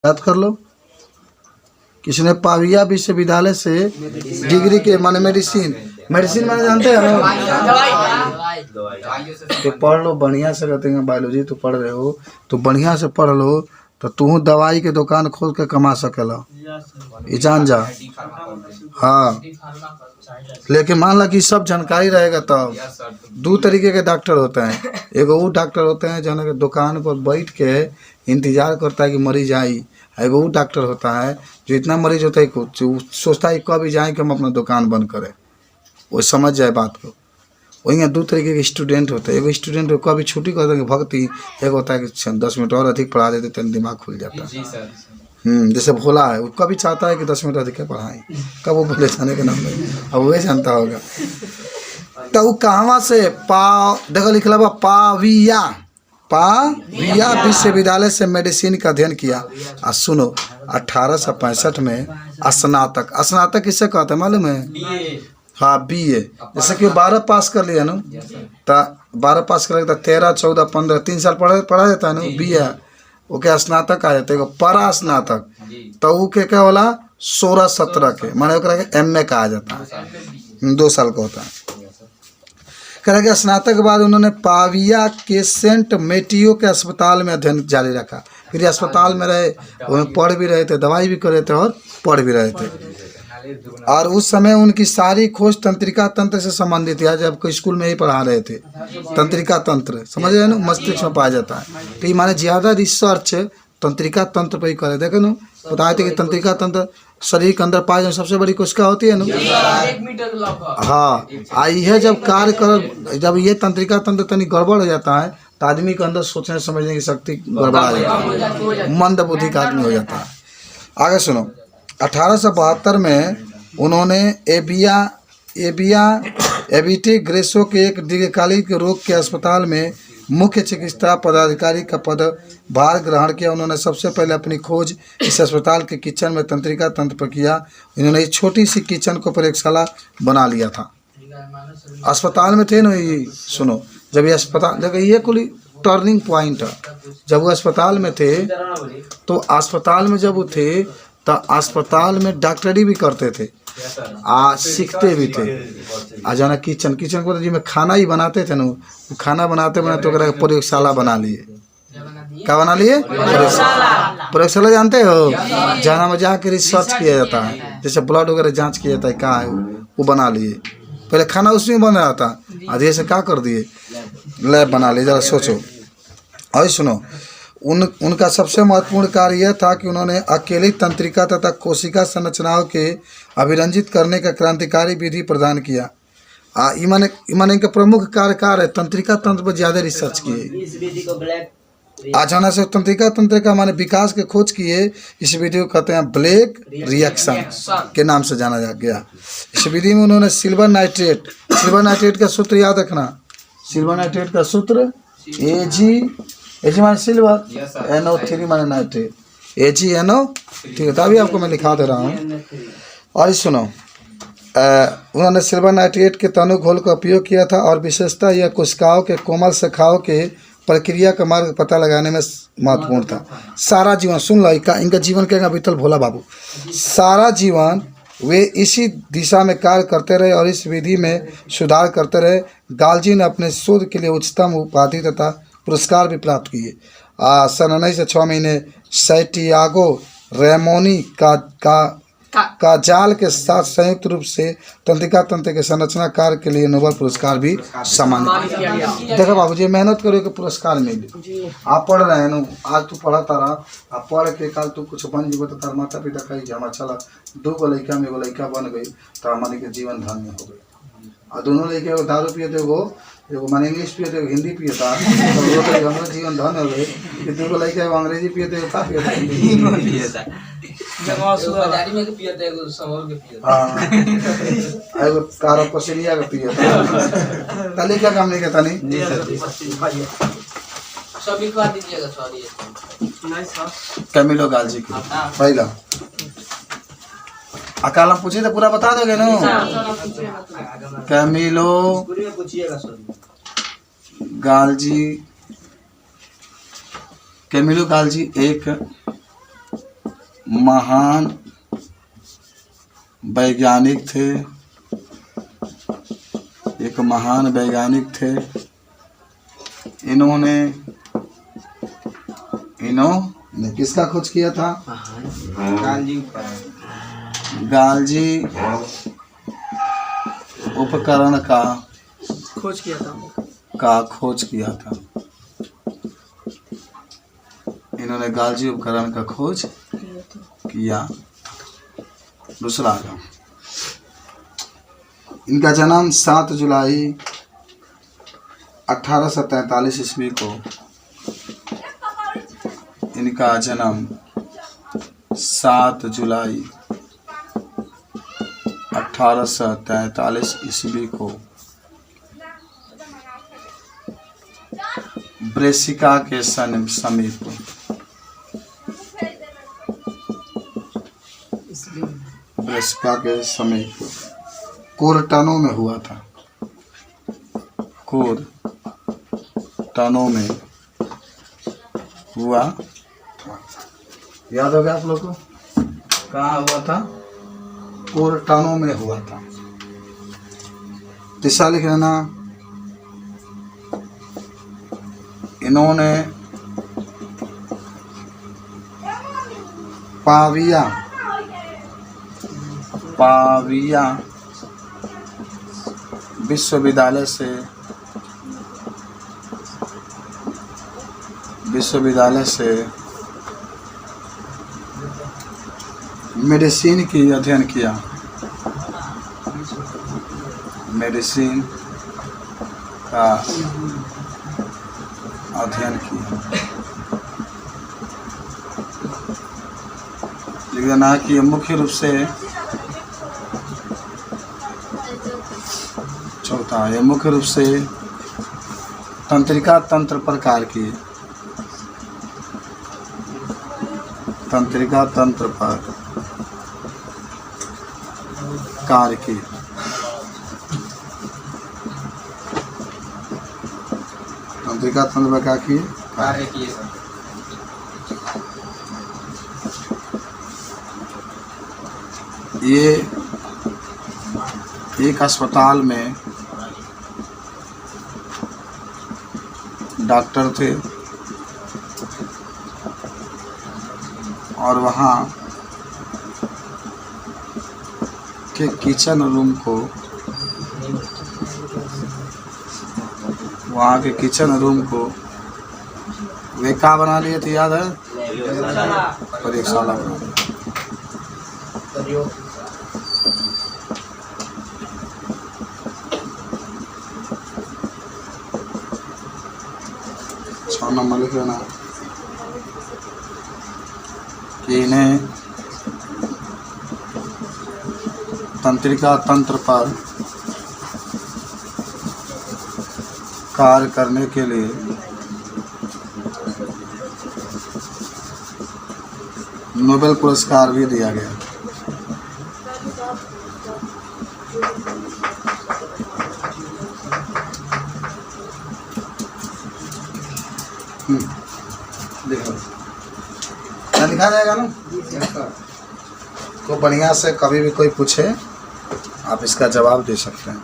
याद कर लो। किसने पाविया विश्वविद्यालय से डिग्री के माने मेडिसिन माने जानते हैं तो पढ़ लो बढ़िया से, कहते हैं बायोलॉजी तो पढ़ रहे हो तो बढ़िया से पढ़ लो तो तू दवाई के दुकान खोल के कमा सकेला, ये जान जा। हाँ, लेकिन मान ला कि सब जानकारी रहेगा तब। दो तरीके के डॉक्टर होते हैं, एगो वो डॉक्टर होते हैं जो दुकान पर बैठ के इंतजार करता है कि मरीज आई, एगो वो डॉक्टर होता है जो इतना मरीज होता है कुछ सोचता है कभी जाए कि हम अपना दुकान बंद करें, वो समझ जाए बात को। वही दो तरीके के स्टूडेंट होते हैं, एगो स्टूडेंट को कभी छुट्टी कर देंगे भक्ति, एक होता है कि 10 मिनट और अधिक पढ़ा देते तो दिमाग खुल जाता है। जैसे भोला है, वो कभी चाहता है कि 10 मिनट अधिक पढ़ाएं, कब वो भोले जाने के नाम में अब वही जानता होगा। तो वो कहाँ से देखो लिखला बा पाविया विश्वविद्यालय से मेडिसिन का अध्ययन किया। और सुनो 1865 में स्नातक किससे कहते हैं मालूम है? हाँ, BA। जैसे कि 12 पास कर लिया ना, तो 12 पास कर 13, 14, 15 3 साल पढ़ा जाता है ना BA, ओके स्नातक आ जाता है। परा स्नातक तो वो क्या होला 16, 17 के माने MA का आ जाता है, 2 साल का होता है। कह स्नातक के बाद उन्होंने पाविया के सेंट मेटियो के अस्पताल में अध्ययन जारी रखा। फिर अस्पताल में रहे, उन्हें पढ़ भी रहे थे, दवाई भी कर रहे थे और पढ़ भी रहे थे। और उस समय उनकी सारी खोज तंत्रिका तंत्र से संबंधित है। जब कोई स्कूल में ही पढ़ा रहे थे तंत्रिका तंत्र, समझ रहे ना, मस्तिष्क में पाया जाता है। तो ये माने ज़्यादा रिसर्च तंत्रिका तंत्र पर ही करे। देखे ना, बताए थे कि तंत्रिका तंत्र शरीर के अंदर पाए जाए सबसे बड़ी कोशिका होती है ना। हाँ, यह जब कार्य कर, जब ये तंत्रिका तंत्र तनी गड़बड़ हो जाता है तो आदमी के अंदर सोचने समझने की शक्ति गड़बड़ा जाती है, मंद बुद्धि का आदमी हो जाता है। आगे सुनो, 1872 में उन्होंने एबीटी ग्रेसो के एक दीर्घकालिक रोग के अस्पताल में मुख्य चिकित्सा पदाधिकारी का पदभार ग्रहण किया। उन्होंने सबसे पहले अपनी खोज इस अस्पताल के किचन में तंत्रिका तंत्र पर किया। इन्होंने एक छोटी सी किचन को प्रयोगशाला बना लिया था। अस्पताल में थे ना, ये सुनो, जब ये अस्पताल देखो ये कुल टर्निंग पॉइंट है। जब वो अस्पताल में थे तो अस्पताल में जब वो थे तो अस्पताल में डॉक्टरी भी करते थे, सीखते भी थे। जाना किचन को जिसमें खाना ही बनाते थे ना, वो खाना बनाते तो प्रयोगशाला बना लिए। क्या बना लिए? प्रयोगशाला जानते हो, जहाँ में जाके रिसर्च किया जाता है, जैसे ब्लड वगैरह जांच किया जाता है, क्या है वो बना लिए। पहले खाना उसमें बन रहा था, आधे से क्या कर दिए, लैब बना लिए। जरा सोचो और सुनो, उनका सबसे महत्वपूर्ण कार्य यह था कि उन्होंने अकेली तंत्रिका तथा कोशिका संरचनाओं के अभिरंजित करने का क्रांतिकारी विधि प्रदान किया। इमाने इनका प्रमुख कार्यकार है तंत्रिका तंत्र पर ज़्यादा रिसर्च किए। जाना से तंत्रिका तंत्र का माने विकास के खोज किए। इस विधि को कहते हैं ब्लैक रिएक्शन के नाम से जाना गया। इस विधि में उन्होंने सिल्वर नाइट्रेट का सूत्र याद रखना। सिल्वर नाइट्रेट का सूत्र Ag माने सिल्वर, NO3 माने नाइट्रेट, AgNO, ठीक है। तभी आपको मैं लिखा दे रहा हूँ। और सुनो, उन्होंने सिल्वर नाइट्रेट के तनु घोल का उपयोग किया था और विशेषतः यह कोशिकाओं के कोमल शाखाओं के प्रक्रिया का मार्ग पता लगाने में महत्वपूर्ण था। सारा जीवन सुन लो, इनका जीवन क्या बीतल भोला बाबू, सारा जीवन वे इसी दिशा में कार्य करते रहे और इस विधि में सुधार करते रहे। गाल्जी ने अपने शोध के लिए उच्चतम उपाधि तथा पुरस्कार भी प्राप्त किए। सन 1906 में इन्हें सैंटियागो रेमोनी का जाल के साथ संयुक्त रूप से तंत्रिका तंत्र के संरचना कार्य के लिए नोबेल पुरस्कार भी सम्मानित। देखो बाबू जी, मेहनत करो कि पुरस्कार मिले। आप पढ़ रहे हैं ना, आज तू पढ़ता रहा, आप पढ़ के कल तू कुछ बन जीव तो तार माता पिता कही हम चला 2 गो लड़का में एगो लड़का बन गई तो हमारे के जीवन धन्य हो गई। और दोनों लड़के एगो दारू पिए थे, एगो माने इंग्लिश पिए थे, हिंदी पिए था, तो हमारा जीवन धन्य हो गई। 2 गो लड़का एगो अंग्रेजी पिए थे, का पिए था, एगो तारा पसलिया का पिए था। तले क्या काम नहीं कहता नहीं सब लिखवा दीजिएगा। सॉरी, कैमिलो गाल्जी की पहला अकाल हम पूछे तो पूरा बता दोगे ना। कैमिलो गाल्जी एक महान वैज्ञानिक थे, एक महान वैज्ञानिक थे। इन्होंने किसका खोज किया था? गालजी उपकरण का खोज किया था। इन्होंने गालजी उपकरण का खोज किया। दूसरा का इनका जन्म 7 जुलाई 1843 ईस्वी को, इनका जन्म 7 जुलाई 1843 ईस्वी को ब्रेसिका के समीप कोरटानो में हुआ था। कोरटानो में हुआ था। याद हो गया आप लोग को? कहाँ हुआ था? कोरटानो में हुआ था। तीसरा लिख लेना। इन्होंने पाविया विश्वविद्यालय से मेडिसिन की अध्ययन किया। मेडिसिन का अध्ययन किया। लिख देना कि मुख्य रूप से चौथा, ये मुख्य रूप से तंत्रिका तंत्र पर कार्य किए। तंत्रिका तंत्र पर कार्य किए। तंत्रिका तंत्र पर क्या किए? कार्य किए। ये एक अस्पताल में डॉक्टर थे और वहाँ के किचन रूम को वे क्या बना लिए थे? याद है? प्रयोगशाला बना लिया। 6 नंबर लिख लेना कि इन्हें तंत्रिका तंत्र पर कार्य करने के लिए नोबेल पुरस्कार भी दिया गया। लिखा जाएगा ना, तो बढ़िया से कभी भी कोई पूछे आप इसका जवाब दे सकते हैं।